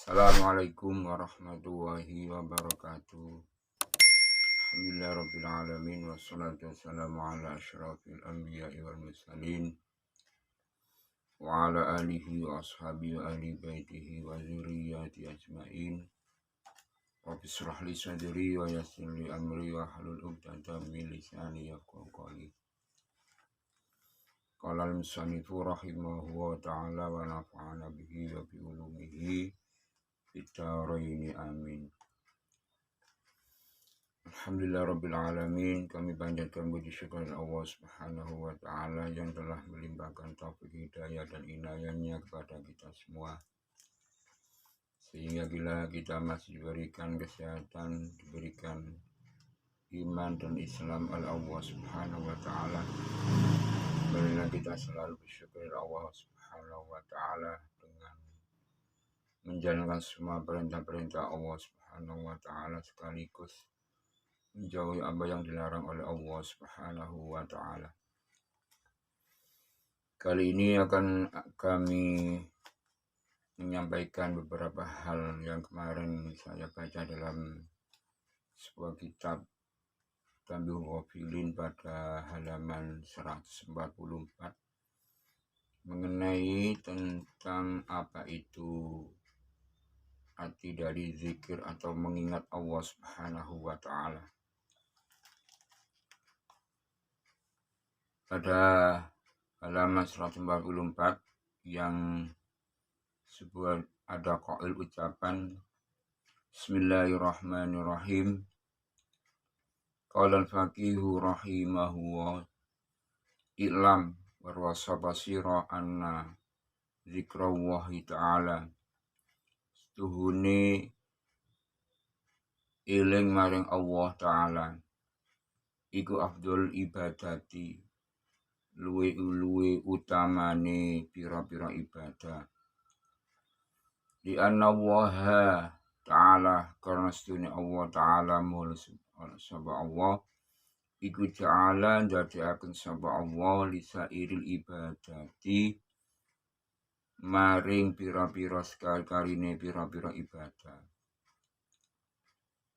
Assalamualaikum warahmatullahi wabarakatuh. Alhamdulillahirrabbilalamin. Wassalatu wassalamu ala asyrafil anbiya'i wal mursalin wa ala alihi wa ashabihi wa ahli baitihi wa zuriyati ajma'in. Rabbi shrah li sadri wa yassir li amri wa hlul 'uqdatam min lisani yafqahu qawli. Qala al-musannifu rahimahullahu ta'ala wa nafa'ana bihi wa bi ulumihi fid-dharaini amin. Alhamdulillahirrabbilalamin. Kami panjatkan puji syukur Allah Subhanahu wa ta'ala yang telah melimpahkan taufik hidayah dan inayahnya kepada kita semua, sehingga bila kita masih diberikan kesehatan, diberikan iman dan Islam oleh Allah Subhanahu wa ta'ala, marilah kita selalu bersyukur Allah Subhanahu wa ta'ala dengan menjalankan semua perintah-perintah Allah Subhanahu wa ta'ala, sekaligus menjauhi apa yang dilarang oleh Allah Subhanahu wa ta'ala. Kali ini akan kami menyampaikan beberapa hal yang kemarin saya baca dalam sebuah kitab Tanbihul Ghafilin pada halaman 144 mengenai tentang apa itu arti dari zikir atau mengingat Allah Subhanahu wa ta'ala. Pada halaman 144 yang sebuah ada qaul ucapan Bismillahirrahmanirrahim. Qala al-faqihu rahimahullah i'lam warwasa basira anna zikrallahi ta'ala setuhune eling maring Allah ta'ala iku afdol ibadati, luwe utamane pira-pira ibadah. Di anna Allah ta'ala, karena setuhune Allah ta'ala mul sapa Allah iku ta'ala ndadekaken sapa Allah lisairil ibadati maring pira-pira sekali-kaline pira-pira ibadah.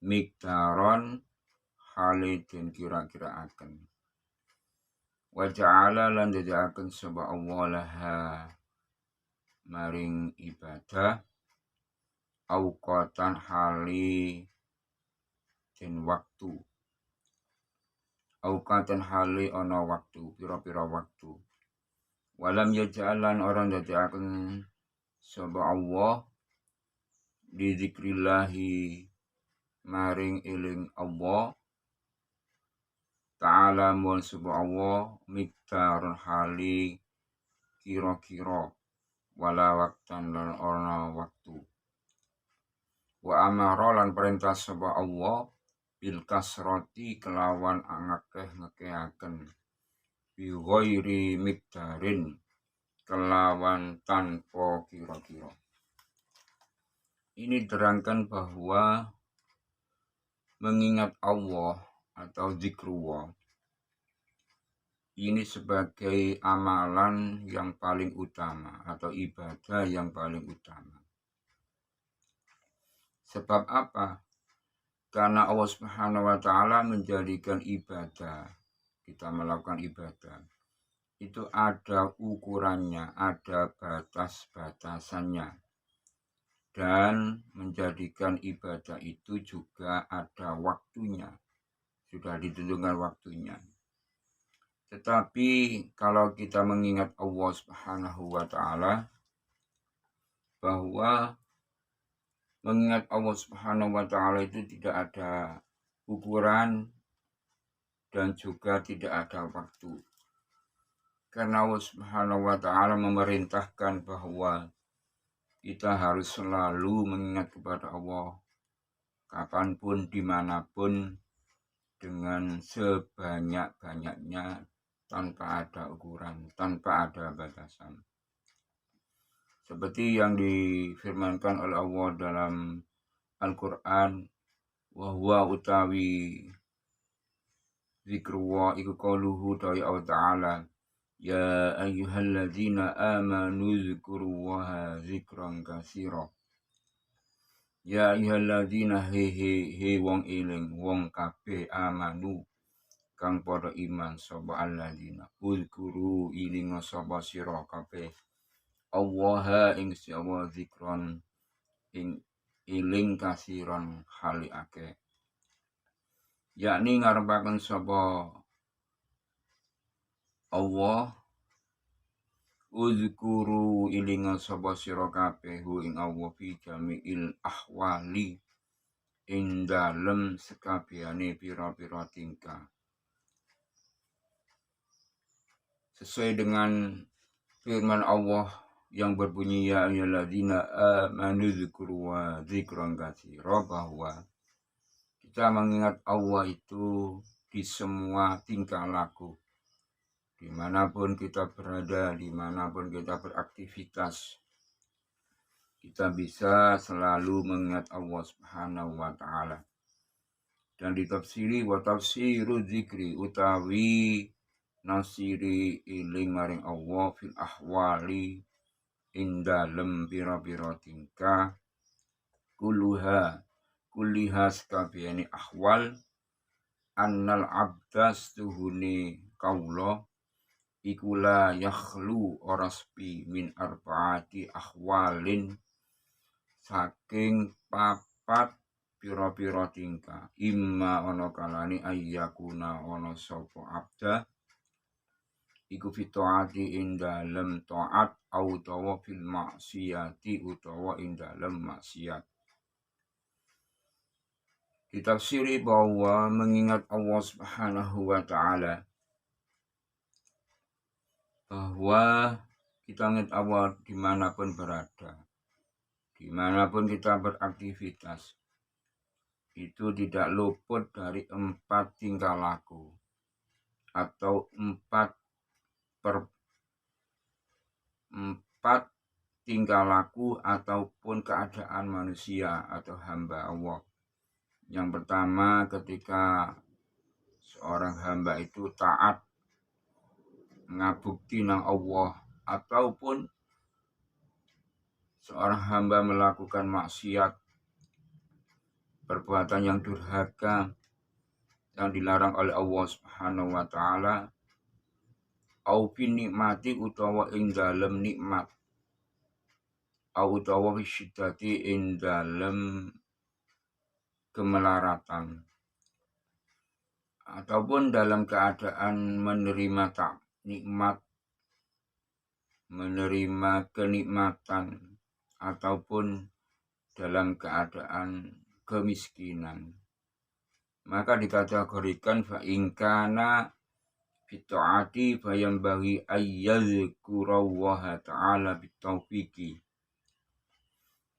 Miktaron hale den kira-kira akan. Wa ja'ala lan dadiaken sapa Allah laha maring ibadah auqatan hali den waktu. Auqatan hali ana waktu, pira-pira waktu. Walam yaj'alan orang dadiaken sapa Allah di zikrillahi maring eling Allah ta'ala mun sapa Allah miktarun hali kira-kira wala waktan lan ana waktu. Wa amara lan perintah sapa Allah bil kasrati kelawan ngakeh-ngakehaken bi ghairi miktarin kelawan tanpa kira-kira. Ini terangkan bahwa mengingat Allah atau zikrullah ini sebagai amalan yang paling utama atau ibadah yang paling utama. Sebab apa? Karena Allah Subhanahu wa ta'ala menjadikan ibadah, kita melakukan ibadah itu ada ukurannya, ada batas-batasannya, dan menjadikan ibadah itu juga ada waktunya, sudah ditentukan waktunya. Tetapi kalau kita mengingat Allah Subhanahu wa ta'ala, bahwa mengingat Allah Subhanahu wa ta'ala itu tidak ada ukuran dan juga tidak ada waktu. Karena Allah Subhanahu wa ta'ala memerintahkan bahwa kita harus selalu mengingat kepada Allah kapanpun, dimanapun, dengan sebanyak-banyaknya, tanpa ada ukuran, tanpa ada batasan. Seperti yang difirmankan oleh Allah dalam Al-Quran, wa huwa utawi zikrullah iku qauluhu ta'ala ya ayyuhalladzina amanu zikurullaha zikran katsira. Ya ayyuhalladzina he wong eling wong kabeh amanu kang padha iman sapa alladzina uzkuru ilinga sapa sira kabeh Allah ing si Allah zikron ing iling kasiron hali akeh yakni ngarepaken sapa Allah uzkuru ilinga sapa sira kabeh ing Allah fi jami'il ahwali ing dalem sekabehane pira-pira tingkah sesuai dengan firman Allah yang berbunyi ya ayyuhalladzina amanu dzkuru wa dzikran katsira bahwa kita mengingat Allah itu di semua tingkah laku dimanapun kita berada, dimanapun kita beraktivitas kita bisa selalu mengingat Allah Subhanahu wa ta'ala dan ditafsiri wa tafsiru dzikri utawi nasiri iling maring Allah fil ahwali ing dalem pira-pira tingkah kulliha sakabehane ahwal annal abdas tuhune kaula iku la yakhlu ora sepi min arbaati ahwalin saking papat pira-pira tingkah imma ana kalane ayyakuna ana sapa abda iku fitoati ing dalem taat utawa fil maksiyati utawa ing dalem maksiat. Ditafsiri bahwa mengingat Allah Subhanahu wa ta'ala bahwa kita ingat Allah dimanapun berada, dimanapun kita beraktivitas itu tidak luput dari 4 tingkah laku atau 4 tingkah laku ataupun keadaan manusia atau hamba Allah. Yang pertama ketika seorang hamba itu taat ngabukti nang Allah ataupun seorang hamba melakukan maksiat perbuatan yang durhaka yang dilarang oleh Allah Subhanahu wa ta'ala au fi nikmati utawa ing dalem nikmat au utawa fi syiddati ing dalem kemelaratan ataupun dalam keadaan menerima nikmat, menerima kenikmatan ataupun dalam keadaan kemiskinan, maka dikategorikan fa ingkana fitaati fayam bagi ayyadzkurallaha ta'ala bitaufiqi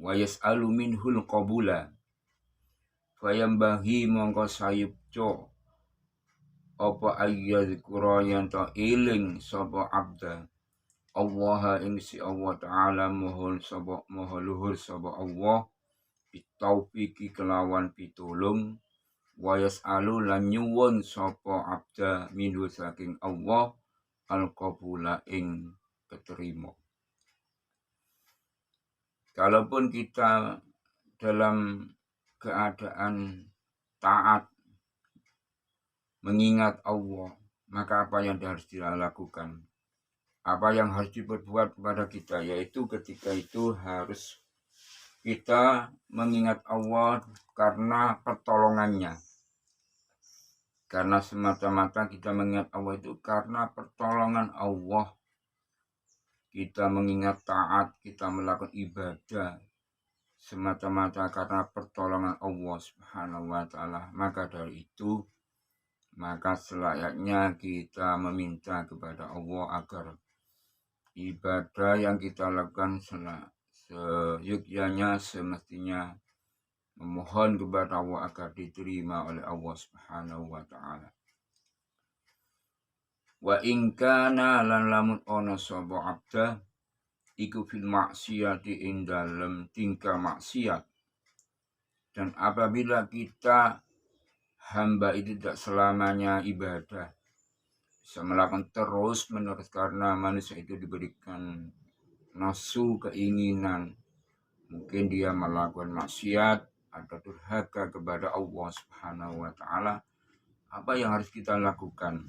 wa yas'alu minhul qabula fayam bagi mongko sayupco apa ayyadzkura yang ta iling sapa abda Allah ing si Allah ta'ala moho luhur sapa Allah bitaufiqi kelawan pitulung wa yas'alu lan nyuwun sapa abda minhu saking Allah al-qabula ing keterima. Kalaupun kita dalam keadaan taat mengingat Allah, maka apa yang harus dilakukan? Apa yang harus diperbuat kepada kita? Yaitu ketika itu harus kita mengingat Allah karena pertolongannya. Karena semata-mata kita mengingat Allah itu karena pertolongan Allah. Kita mengingat taat, kita melakukan ibadah semata-mata karena pertolongan Allah Subhanahu wa ta'ala. Maka dari itu, maka selayaknya kita meminta kepada Allah agar ibadah yang kita lakukan seyukyanya semestinya memohon kepada Allah agar diterima oleh Allah Subhanahu wa ta'ala. Wa ingkana lan lamun ono sapa abda iku fil maksiati ing dalem tingkah maksiat. Dan apabila kita hamba itu tidak selamanya ibadah, bisa melakukan terus menerus karena manusia itu diberikan nafsu keinginan mungkin dia melakukan maksiat atau durhaka kepada Allah Subhanahu wa taala, apa yang harus kita lakukan?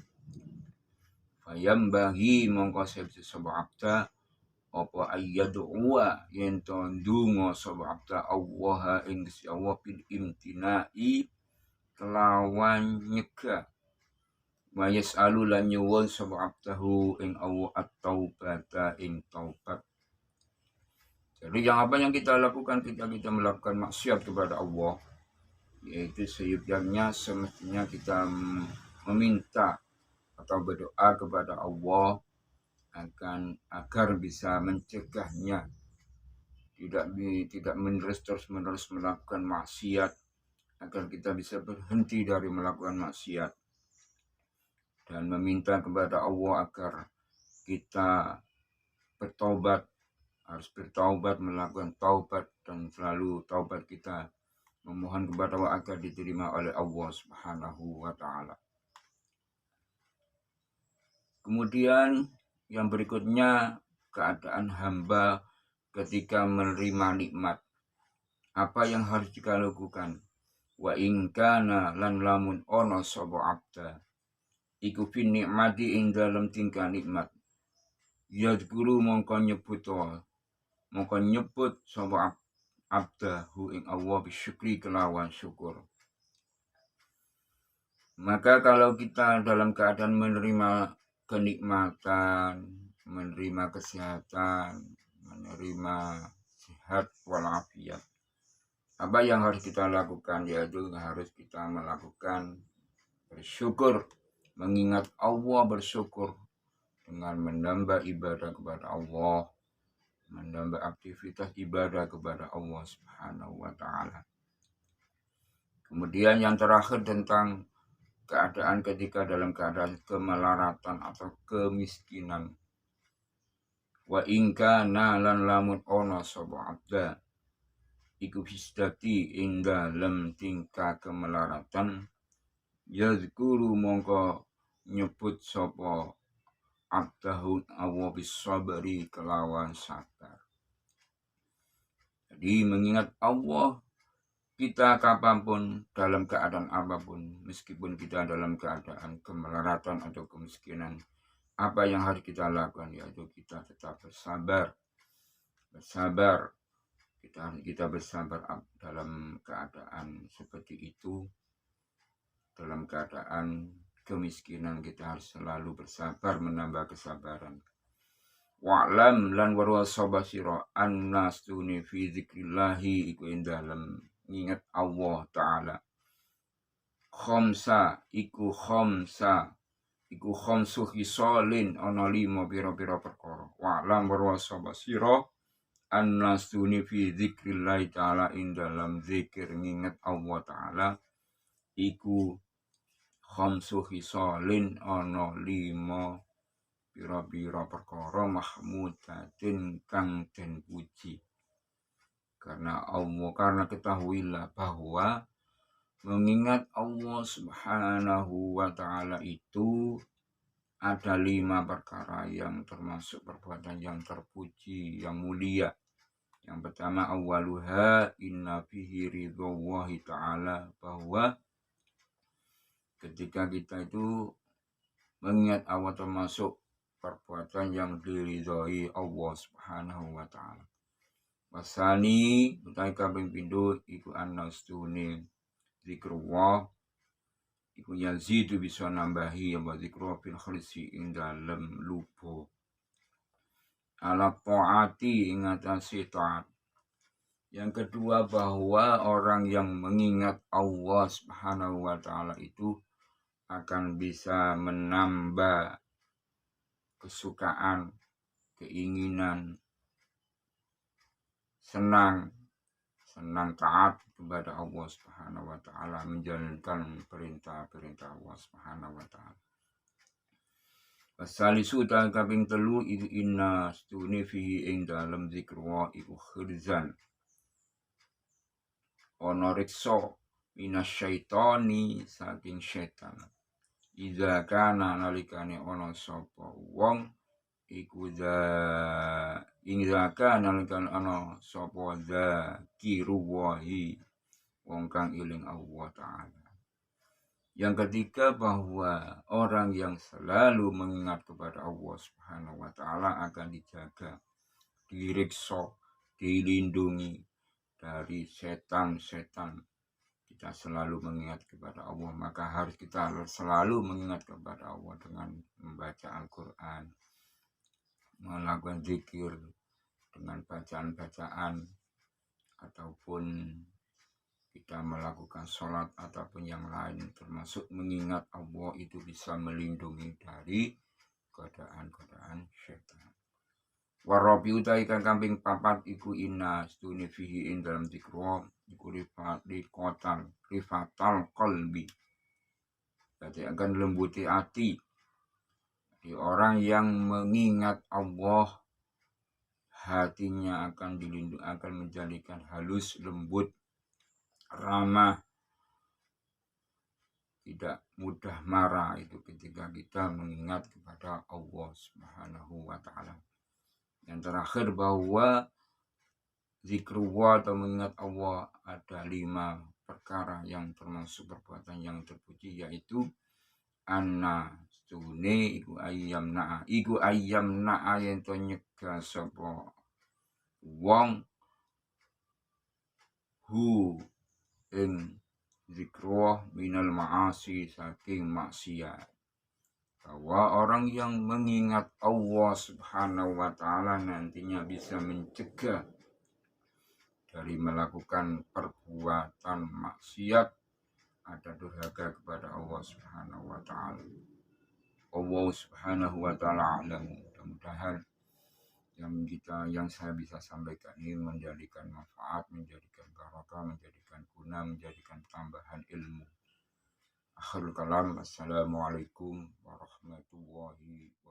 Fayambahi mongko sepsi sapa abda apa ayyad'uwa yen to ndonga sapa abda Allah ing Gusti Allah bil imtinai kelawan nyegah wa yas'alu lan nyuwun sapa abdahu ing Allah at-taubata ing taubat. Jadi apa yang kita lakukan ketika kita melakukan maksiat kepada Allah, yaitu seyogyanya semestinya kita meminta atau berdoa kepada Allah agar bisa mencegahnya, tidak terus-menerus melakukan maksiat, agar kita bisa berhenti dari melakukan maksiat, dan meminta kepada Allah agar kita harus bertaubat, melakukan taubat, dan selalu taubat kita memohon kepada Allah agar diterima oleh Allah Subhanahu wa taala. Kemudian yang berikutnya, keadaan hamba ketika menerima nikmat. Apa yang harus kita lakukan? Wa in kana lan lamun ono sapa abda iku fin nikmati ing dalem tingkah nikmat. Yadhkuru mongko nyebut sapa abdahu ing Allah bisyukri kelawan syukur. Maka kalau kita dalam keadaan menerima kenikmatan, menerima kesehatan, menerima sehat walafiat, apa yang harus kita lakukan? Yaitu harus kita melakukan bersyukur, mengingat Allah, bersyukur dengan menambah ibadah kepada Allah, menambah aktivitas ibadah kepada Allah Subhanahu wa taala. Kemudian yang terakhir tentang keadaan ketika dalam keadaan kemelaratan atau kemiskinan. Wa in kana lan lamun ono sapa abda iku hisdati ing dalem tingkah kemelaratan, yazkuru mongko nyebut sapa abdahu Allah bisabri kelawan sabar. Jadi mengingat Allah kita kapanpun, dalam keadaan apapun, meskipun kita dalam keadaan kemelaratan atau kemiskinan, apa yang harus kita lakukan? Yaitu kita tetap bersabar. Kita bersabar dalam keadaan seperti itu. Dalam keadaan kemiskinan kita harus selalu bersabar, menambah kesabaran. Wa'lam lan warwasaba sira annastuni fi dzikrillahi iku ing dalem nginget Allah taala. Iku khamsu khisalin ana 5 pira-pira perkara. Wa'lam warwasaba sira annastuni fi dzikrillahi taala ing dalam zikir nginget Allah taala iku khamsu khisalin ana 5 pira-pira perkara mahmudatin kang den puji. Karena ketahuilah bahwa mengingat Allah Subhanahu wa taala itu ada 5 perkara yang termasuk perbuatan yang terpuji, yang mulia. Yang pertama, awaluha inna fihi ridhallahi ta'ala, bahwa ketika kita itu mengingat Allah termasuk perbuatan yang diridhoi Allah Subhanahu wa taala. Wasani utai kaping pindho iku annastune zikrullah iku yazidu bisa nambahi apa zikrullah fil khalisi ing dalem lubo ala taati ing atase taat. Yang kedua, bahwa orang yang mengingat Allah Subhanahu wa taala itu akan bisa menambah kesukaan, keinginan, senang taat kepada Allah Subhanahu wa taala, menjalankan perintah-perintah Allah Subhanahu wa taala. Wasalisu ta kaping 3 iku inna stune fihi ing dalem zikrullah iku khirzan ana riksa minasyaitani saking setan. Iza kana nalikane ana sapa wong iku Ingzaka nalikan ana sapa zakirullahi wong kang eling Allah Ta'ala. Yang ketiga, bahwa orang yang selalu mengingat kepada Allah Subhanahu wa Ta'ala akan dijaga, diriksa, dilindungi dari setan-setan. Kita selalu mengingat kepada Allah, maka harus kita selalu mengingat kepada Allah dengan membaca Al-Quran, melakukan zikir dengan bacaan-bacaan, ataupun kita melakukan sholat ataupun yang lain, termasuk mengingat Allah itu bisa melindungi dari godaan-godaan syaitan. Warabi utai kang kambing papat iku inna stuni fihi in dalam zikro iku rifatal qalbi. Jadi akan lembuti hati. Di orang yang mengingat Allah, hatinya akan dilindungi, akan menjadikan halus, lembut, ramah, tidak mudah marah itu ketika kita mengingat kepada Allah Subhanahu wa Ta'ala. Yang terakhir, bahwa zikrullah atau mengingat Allah ada 5 perkara yang termasuk perbuatan yang terpuji, yaitu anna stune iku ayam na'a yen to nyegah sapa wong hu ing zikrullah minal ma'asi saking maksiat. Bahwa orang yang mengingat Allah Subhanahu wa Ta'ala nantinya bisa mencegah dari melakukan perbuatan maksiat, ada durhaka kepada Allah Subhanahu wa Ta'ala. Allah Subhanahu wa Ta'ala alam. Mudah-mudahan yang saya bisa sampaikan ini menjadikan manfaat, menjadikan barokah, menjadikan guna, menjadikan tambahan ilmu. Akhirul kalam, assalamualaikum warahmatullahi wabarakatuh.